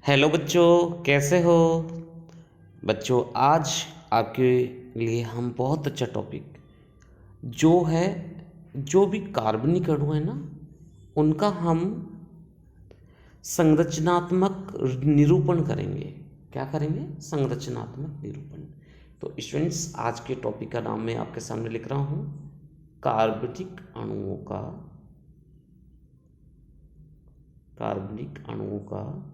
Hello बच्चों, कैसे हो? बच्चों, आज आपके लिए हम बहुत अच्छा टॉपिक जो है, जो भी कार्बनिक अणु है ना, उनका हम संरचनात्मक निरूपण करेंगे। क्या करेंगे? संरचनात्मक निरूपण। तो स्टूडेंट्स, आज के टॉपिक का नाम मैं आपके सामने लिख रहा हूँ, कार्बनिक अणुओं का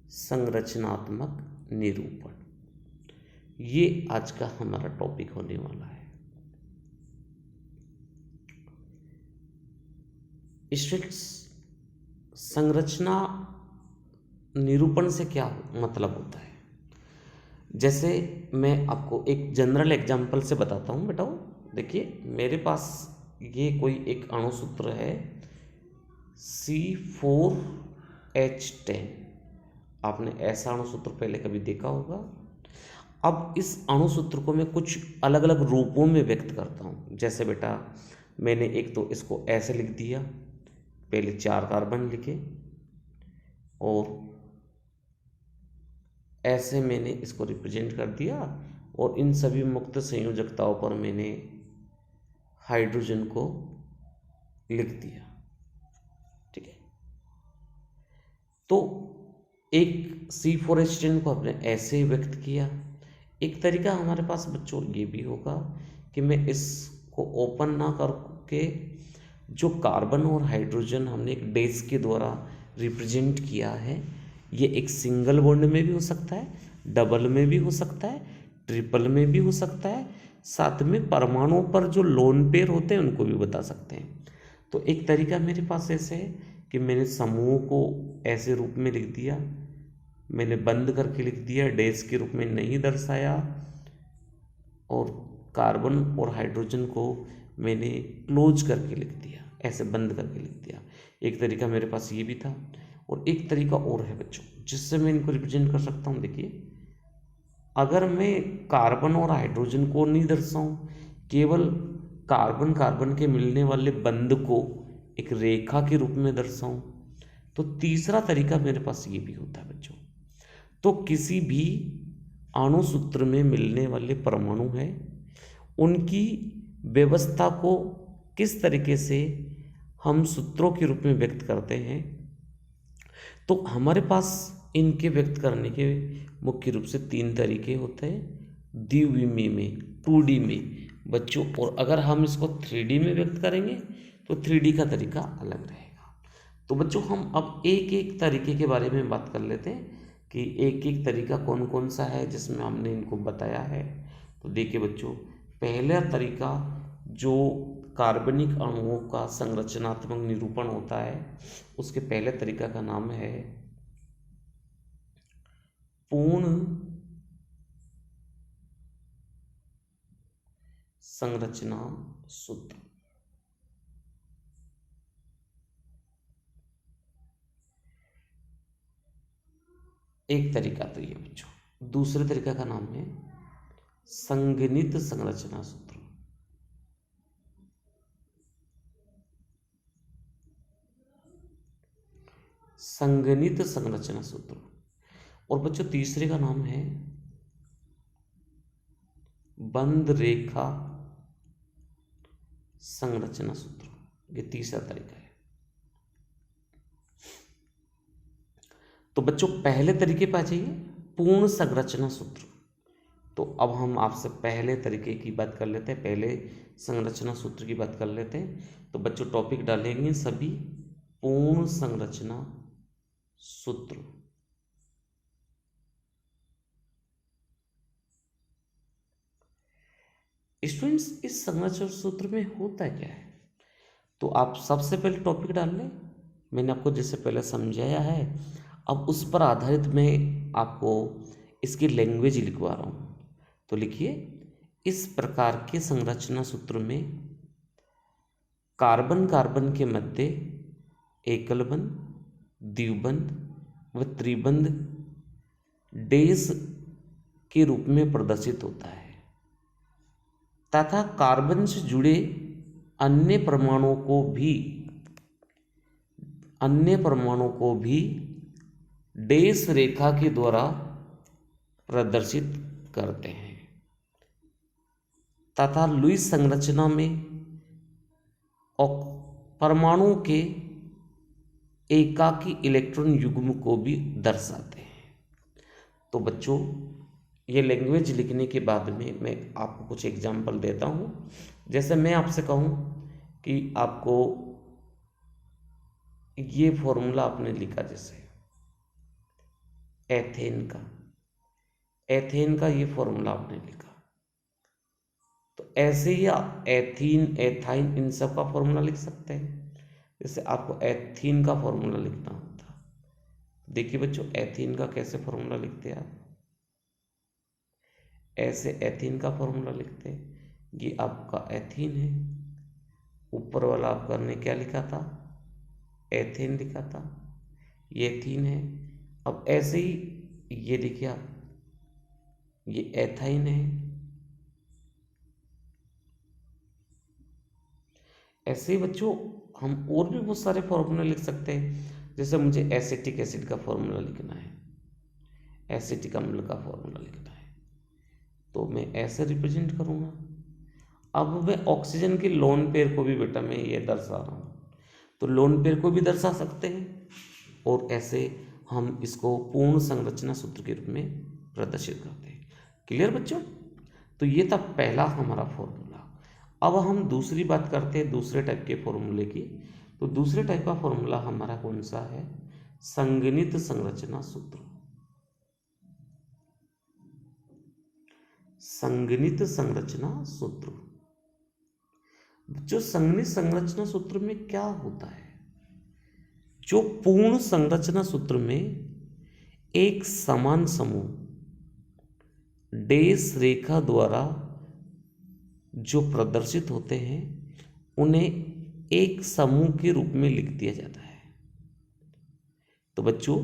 संरचनात्मक निरूपण। ये आज का हमारा टॉपिक होने वाला है। स्टूडेंट्स, संरचना निरूपण से क्या मतलब होता है? जैसे मैं आपको एक जनरल एग्जांपल से बताता हूँ बेटाओ। देखिए, मेरे पास ये कोई एक अणु सूत्र है C4H10। आपने ऐसा अणु सूत्र पहले कभी देखा होगा। अब इस अणु सूत्र को मैं कुछ अलग अलग रूपों में व्यक्त करता हूँ। जैसे बेटा, मैंने एक तो इसको ऐसे लिख दिया, पहले 4 कार्बन लिखे, और ऐसे मैंने इसको रिप्रेजेंट कर दिया, और इन सभी मुक्त संयोजकताओं पर मैंने हाइड्रोजन को लिख दिया। ठीक है। तो एक C4H10 को हमने ऐसे व्यक्त किया। एक तरीका हमारे पास बच्चों ये भी होगा कि मैं इसको ओपन ना करके जो कार्बन और हाइड्रोजन हमने एक डैश के द्वारा रिप्रेजेंट किया है, ये एक सिंगल बॉन्ड में भी हो सकता है, डबल में भी हो सकता है, ट्रिपल में भी हो सकता है, साथ में परमाणुओं पर जो लोन पेयर होते हैं उनको भी बता सकते हैं। तो एक तरीका मेरे पास ऐसे है कि मैंने समूह को ऐसे रूप में लिख दिया, मैंने बंद करके लिख दिया, डैश के रूप में नहीं दर्शाया, और कार्बन और हाइड्रोजन को मैंने क्लोज करके लिख दिया, ऐसे बंद करके लिख दिया। एक तरीका मेरे पास ये भी था, और एक तरीका और है बच्चों जिससे मैं इनको रिप्रेजेंट कर सकता हूँ। देखिए, अगर मैं कार्बन और हाइड्रोजन को नहीं दर्शाऊं, केवल कार्बन कार्बन के मिलने वाले बंध को एक रेखा के रूप में दर्शाऊं, तो तीसरा तरीका मेरे पास ये भी होता है बच्चों। तो किसी भी अणु सूत्र में मिलने वाले परमाणु हैं, उनकी व्यवस्था को किस तरीके से हम सूत्रों के रूप में व्यक्त करते हैं, तो हमारे पास इनके व्यक्त करने के मुख्य रूप से 3 तरीके होते हैं। द्विविमीय में, 2D में बच्चों, और अगर हम इसको 3D में व्यक्त करेंगे तो 3D का तरीका अलग रहेगा। तो बच्चों, हम अब एक एक तरीके के बारे में बात कर लेते हैं कि एक एक तरीका कौन कौन सा है जिसमें हमने इनको बताया है। तो देखिए बच्चों, पहला तरीका जो कार्बनिक अणुओं का संरचनात्मक निरूपण होता है, उसके पहले तरीका का नाम है पूर्ण संरचना सूत्र। एक तरीका तो ये बच्चों। दूसरे तरीका का नाम है संगणित संरचना सूत्र। संगणित संरचना सूत्र। और बच्चों, तीसरे का नाम है बंध रेखा संरचना सूत्र। ये तीसरा तरीका है। तो बच्चों, पहले तरीके पे आ जाइए, पूर्ण संरचना सूत्र। तो अब हम आपसे पहले तरीके की बात कर लेते हैं, पहले संरचना सूत्र की बात कर लेते हैं। तो बच्चों, टॉपिक डालेंगे सभी पूर्ण संरचना सूत्र। स्टूडेंट्स, इस संरचना सूत्र में होता क्या है? तो आप सबसे पहले टॉपिक डाल लें। मैंने आपको जैसे पहले समझाया है, अब उस पर आधारित मैं आपको इसकी लैंग्वेज लिखवा रहा हूँ। तो लिखिए, इस प्रकार के संरचना सूत्र में कार्बन कार्बन के मध्य एकल बंध, द्विबंध व त्रिबंध डैश के रूप में प्रदर्शित होता है, तथा कार्बन से जुड़े अन्य परमाणुओं को भी अन्य परमाणु को भी डैश रेखा के द्वारा प्रदर्शित करते हैं तथा लुईस संरचना में परमाणु के एकाकी इलेक्ट्रॉन युग्म को भी दर्शाते हैं। तो बच्चों, ये लैंग्वेज लिखने के बाद में मैं आपको कुछ एग्जाम्पल देता हूँ। जैसे मैं आपसे कहूँ कि आपको ये फॉर्मूला आपने लिखा, जैसे एथेन का ये फॉर्मूला आपने लिखा, तो ऐसे ही आप एथीन, एथाइन, इन सब का फॉर्मूला लिख सकते हैं। जैसे आपको एथीन का फॉर्मूला लिखना होता, देखिए बच्चों, एथीन का कैसे फॉर्मूला लिखते हैं आप, ऐसे एथीन का फॉर्मूला लिखते हैं। ये आपका एथीन है, ऊपर वाला आपका ने क्या लिखा था, एथेन लिखा था, ये एथीन है। अब ऐसे ही ये देखिए आप, ये एथाइन है। ऐसे ही बच्चों हम और भी बहुत सारे फॉर्मूले लिख सकते हैं। जैसे मुझे एसिटिक एसिड का फॉर्मूला लिखना है, एसिटिक अम्ल का फॉर्मूला लिखना है, तो मैं ऐसे रिप्रेजेंट करूँगा। अब मैं ऑक्सीजन के लोन पेयर को भी बेटा मैं ये दर्शा रहा हूँ, तो लोन पेयर को भी दर्शा सकते हैं, और ऐसे हम इसको पूर्ण संरचना सूत्र के रूप में प्रदर्शित करते हैं। क्लियर बच्चों? तो ये था पहला हमारा फॉर्मूला। अब हम दूसरी बात करते हैं दूसरे टाइप के फॉर्मूले की। तो दूसरे टाइप का फॉर्मूला हमारा कौन सा है, संगणित संरचना सूत्र। संगणित संरचना सूत्र, जो संगणित संरचना सूत्र में क्या होता है, जो पूर्ण संरचना सूत्र में एक समान समूह डैश रेखा द्वारा जो प्रदर्शित होते हैं उन्हें एक समूह के रूप में लिख दिया जाता है। तो बच्चों,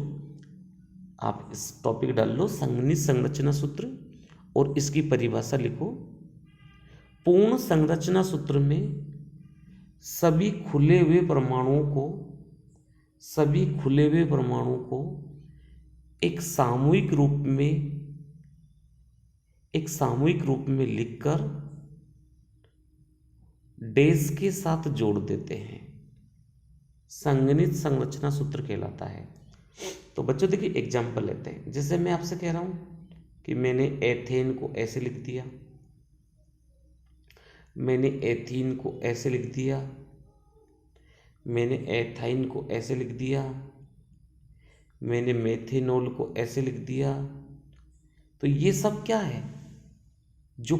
आप इस टॉपिक डाल लो, संगणित संरचना सूत्र, और इसकी परिभाषा लिखो। पूर्ण संरचना सूत्र में सभी खुले हुए परमाणुओं को एक सामूहिक रूप में लिखकर डैश के साथ जोड़ देते हैं, संगणित संरचना सूत्र कहलाता है। तो बच्चों देखिए, एग्जाम्पल लेते हैं। जैसे मैं आपसे कह रहा हूं कि मैंने एथेन को ऐसे लिख दिया, मैंने एथीन को ऐसे लिख दिया, मैंने एथाइन को ऐसे लिख दिया, मैंने मेथेनॉल को ऐसे लिख दिया। तो ये सब क्या है, जो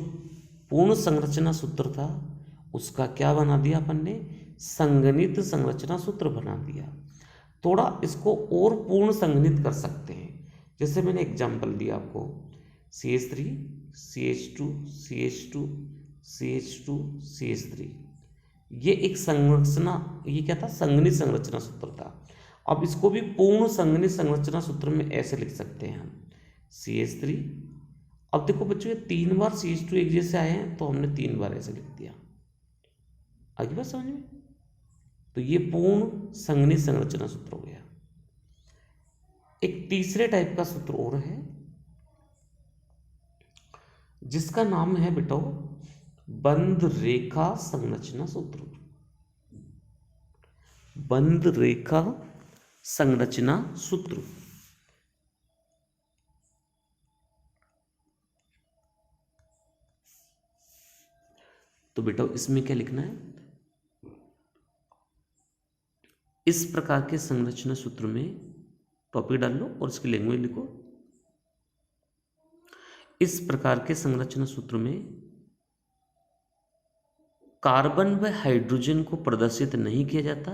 पूर्ण संरचना सूत्र था उसका क्या बना दिया अपन ने, संगणित संरचना सूत्र बना दिया। थोड़ा इसको और पूर्ण संगणित कर सकते हैं। जैसे मैंने एग्जांपल दिया आपको, CH3 CH2 CH2 CH2 CH3, ये एक संरचना, ये क्या था, संगणित संरचना सूत्र था। अब इसको भी पूर्ण संगणित संरचना सूत्र में ऐसे लिख सकते हैं हम, CH3। अब देखो बच्चों, ये 3 बार CH2 एक जैसे आए हैं, तो हमने 3 बार ऐसे लिख दिया। आगे बात समझ में? तो ये पूर्ण संगणित संरचना सूत्र हो गया। एक तीसरे टाइप का सूत्र और है, जिसका नाम है बेटा बंध रेखा संरचना सूत्र। बंध रेखा संरचना सूत्र। तो बेटा इसमें क्या लिखना है, इस प्रकार के संरचना सूत्र में टॉपिक डाल लो और इसकी लैंग्वेज लिखो। इस प्रकार के संरचना सूत्र में कार्बन व हाइड्रोजन को प्रदर्शित नहीं किया जाता,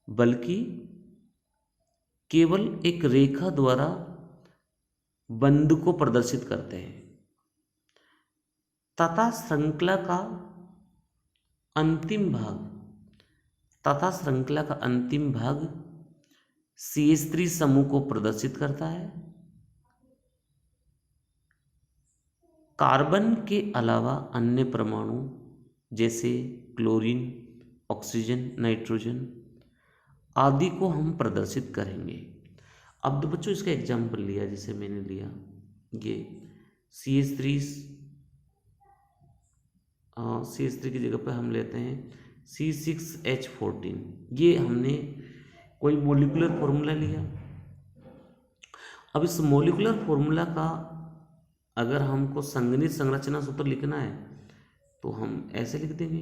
बल्कि केवल एक रेखा द्वारा बंध को प्रदर्शित करते हैं तथा श्रृंखला का अंतिम भाग CH3 समूह को प्रदर्शित करता है। कार्बन के अलावा अन्य परमाणु जैसे क्लोरीन, ऑक्सीजन, नाइट्रोजन आदि को हम प्रदर्शित करेंगे। अब तो बच्चों इसका एग्जाम्पल लिया, जैसे मैंने लिया ये CH3, CH3 की जगह पर हम लेते हैं C6H14। ये हमने कोई मोलिकुलर फॉर्मूला लिया। अब इस मोलिकुलर फॉर्मूला का अगर हमको संगणित संरचना सूत्र लिखना है तो हम ऐसे लिख देंगे।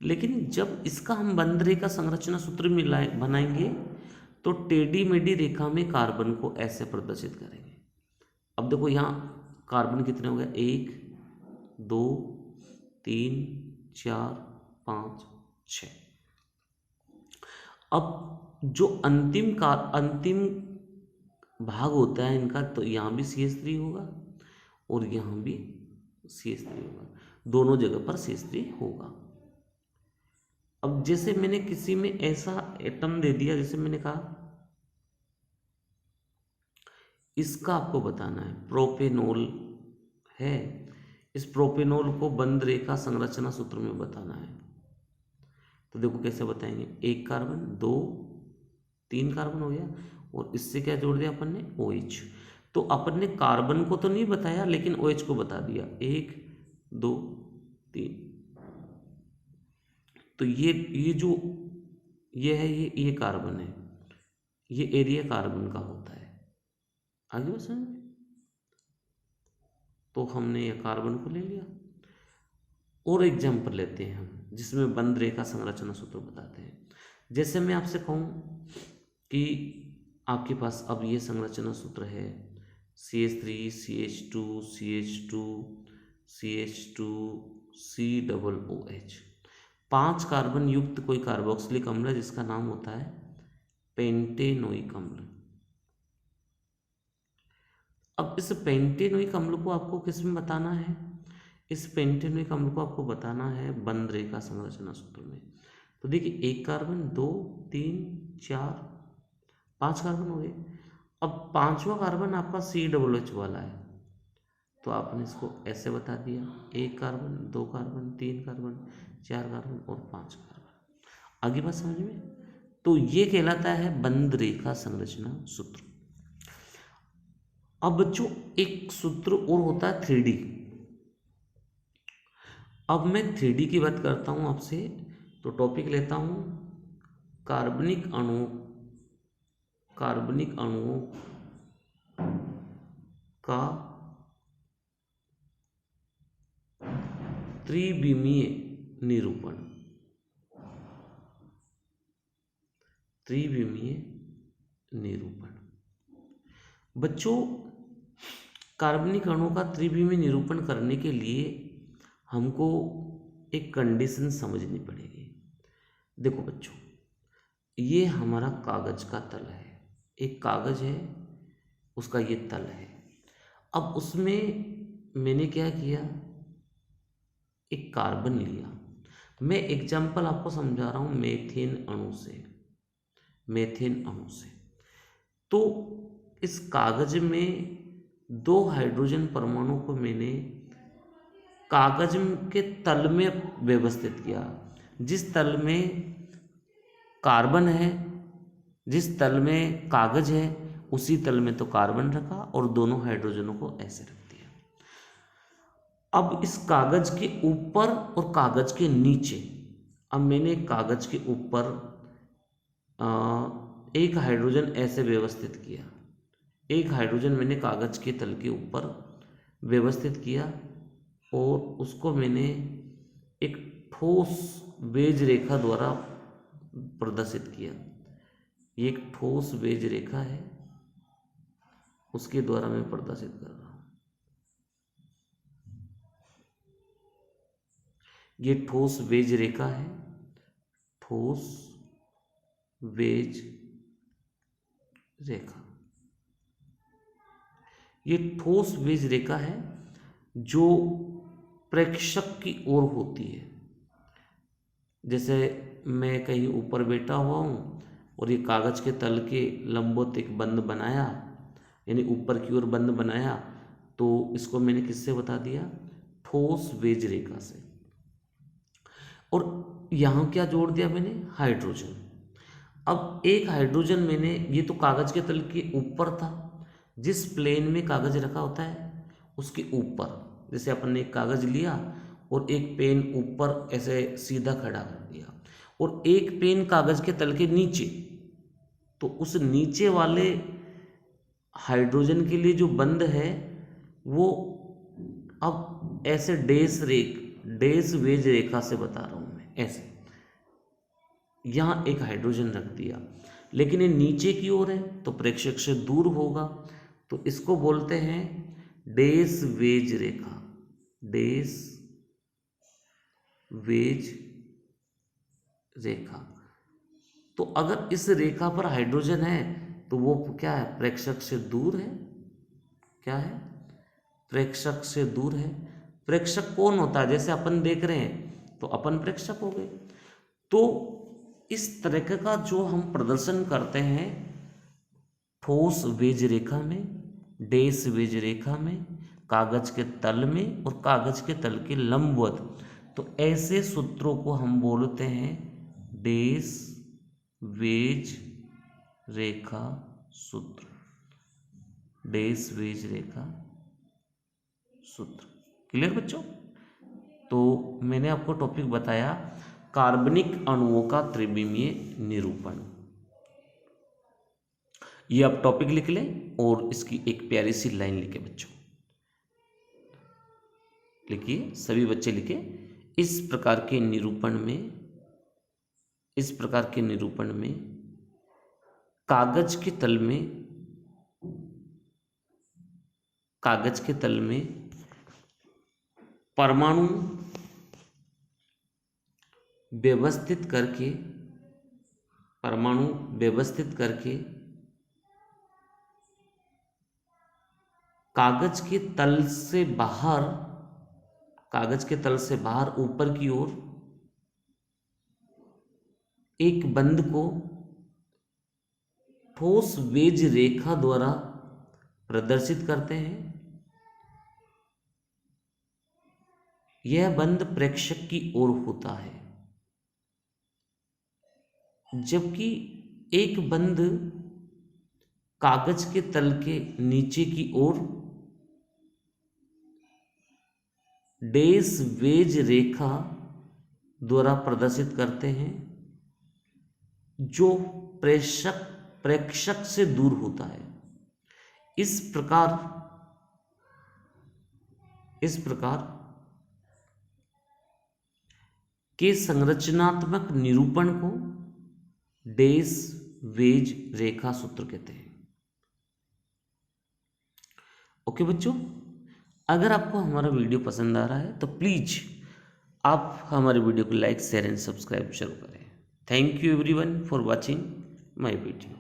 लेकिन जब इसका हम बंध रेखा संरचना सूत्र बनाएंगे तो टेढ़ी मेढ़ी रेखा में कार्बन को ऐसे प्रदर्शित करेंगे। अब देखो यहाँ कार्बन कितने हो गए, 1 2 3 4 5 6। अब जो अंतिम भाग होता है इनका, तो यहाँ भी CH3 होगा और यहाँ भी CH3 होगा, दोनों जगह पर CH3 होगा। अब जैसे मैंने किसी में ऐसा एटम दे दिया, जैसे मैंने कहा इसका आपको बताना है, प्रोपेनॉल है, इस प्रोपेनॉल को बंध रेखा संरचना सूत्र में बताना है। तो देखो कैसे बताएंगे, 1 कार्बन 2 3 कार्बन हो गया और इससे क्या जोड़ दिया अपन ने, OH। तो अपन ने कार्बन को तो नहीं बताया लेकिन OH को बता दिया, 1 2 3। तो ये जो ये है, ये कार्बन है, ये एरिया कार्बन का होता है। आगे बस समझ में? तो हमने ये कार्बन को ले लिया। और एग्जाम्पल लेते हैं हम, जिसमें बंध रेखा संरचना सूत्र बताते हैं। जैसे मैं आपसे कहूँ कि आपके पास अब ये संरचना सूत्र है, CH3 CH2 CH2 CH2 COOH, 5 carbon युक्त कोई कार्बोक्सिलिक अम्ल जिसका नाम होता है पेंटेनोइक अम्ल। अब इस पेंटेनोइक अम्ल को आपको किस में बताना है, इस पेंटेनोइक अम्ल को आपको बताना है बंध रेखा संरचना सूत्र में। तो देखिए 1 कार्बन 2 3 4 5 कार्बन हो गए। अब 5वां कार्बन आपका COOH वाला है, तो आपने इसको ऐसे बता दिया, 1 कार्बन 2 कार्बन 3 कार्बन 4 कार्बन और 5 कार्बन। आगे बात समझ में? तो ये कहलाता है बंध रेखा संरचना सूत्र। अब बच्चों एक सूत्र और होता है 3D। अब मैं 3D की बात करता हूं आपसे, तो टॉपिक लेता हूं कार्बनिक अणुओं का त्रिविमीय निरूपण। बच्चों कार्बनिक अणुओं का त्रिविमीय निरूपण करने के लिए हमको एक कंडीशन समझनी पड़ेगी। देखो बच्चों, ये हमारा कागज का तल है, एक कागज है, उसका ये तल है। अब उसमें मैंने क्या किया, एक कार्बन लिया। मैं एग्जाम्पल आपको समझा रहा हूं मेथेन अणु से। तो इस कागज में 2 हाइड्रोजन परमाणु को मैंने कागज के तल में व्यवस्थित किया। जिस तल में कार्बन है, जिस तल में कागज है, उसी तल में तो कार्बन रखा और दोनों हाइड्रोजनों को ऐसे रख दिया। अब इस कागज के ऊपर और कागज के नीचे, अब मैंने कागज के ऊपर एक हाइड्रोजन ऐसे व्यवस्थित किया, एक हाइड्रोजन मैंने कागज के तल के ऊपर व्यवस्थित किया और उसको मैंने एक ठोस बेज रेखा द्वारा प्रदर्शित किया। ये एक ठोस बेज रेखा है, उसके द्वारा मैं प्रदर्शित कर रहा हूं। ये ठोस बेज रेखा है, ठोस बेज रेखा। ये ठोस बेज रेखा है जो प्रेक्षक की ओर होती है। जैसे मैं कहीं ऊपर बैठा हुआ हूँ और ये कागज के तल के लंबवत एक बंध बनाया, यानी ऊपर की ओर बंध बनाया, तो इसको मैंने किससे बता दिया, ठोस बेज रेखा से। और यहाँ क्या जोड़ दिया मैंने, हाइड्रोजन। अब एक हाइड्रोजन मैंने, ये तो कागज के तल के ऊपर था, जिस प्लेन में कागज रखा होता है उसके ऊपर, जैसे अपन ने एक कागज लिया और एक पेन ऊपर ऐसे सीधा खड़ा कर दिया, और एक पेन कागज के तल के नीचे, तो उस नीचे वाले हाइड्रोजन के लिए जो बंध है वो अब ऐसे डैश वेज रेखा से बता रहा हूं मैं, ऐसे यहां एक हाइड्रोजन रख दिया, लेकिन ये नीचे की ओर है तो प्रेक्षक से दूर होगा, तो इसको बोलते हैं डैश वेज रेखा, डैश वेज रेखा। तो अगर इस रेखा पर हाइड्रोजन है तो वो क्या है, प्रेक्षक से दूर है, क्या है, प्रेक्षक से दूर है। प्रेक्षक कौन होता है, जैसे अपन देख रहे हैं तो अपन प्रेक्षक हो गए। तो इस तरह का जो हम प्रदर्शन करते हैं ठोस वेज रेखा में, डैश वेज रेखा में, कागज के तल में और कागज के तल के लंबवत, तो ऐसे सूत्रों को हम बोलते हैं डैश वेज रेखा सूत्र, डैश वेज रेखा सूत्र। क्लियर बच्चों? तो मैंने आपको टॉपिक बताया कार्बनिक अणुओं का त्रिविमीय निरूपण। ये आप टॉपिक लिख लें और इसकी एक प्यारी सी लाइन लिखे बच्चों, लिखिए, सभी बच्चे लिखे। इस प्रकार के निरूपण में कागज के तल में परमाणु व्यवस्थित करके कागज के तल से बाहर ऊपर की ओर एक बंध को ठोस वेज रेखा द्वारा प्रदर्शित करते हैं। यह बंध प्रेक्षक की ओर होता है, जबकि एक बंध कागज के तल के नीचे की ओर डैश वेज रेखा द्वारा प्रदर्शित करते हैं, जो प्रेक्षक से दूर होता है। इस प्रकार के संरचनात्मक निरूपण को डैश वेज रेखा सूत्र कहते हैं। ओके बच्चों, अगर आपको हमारा वीडियो पसंद आ रहा है तो प्लीज आप हमारे वीडियो को लाइक, शेयर एंड सब्सक्राइब जरूर करें। Thank you everyone for watching my video.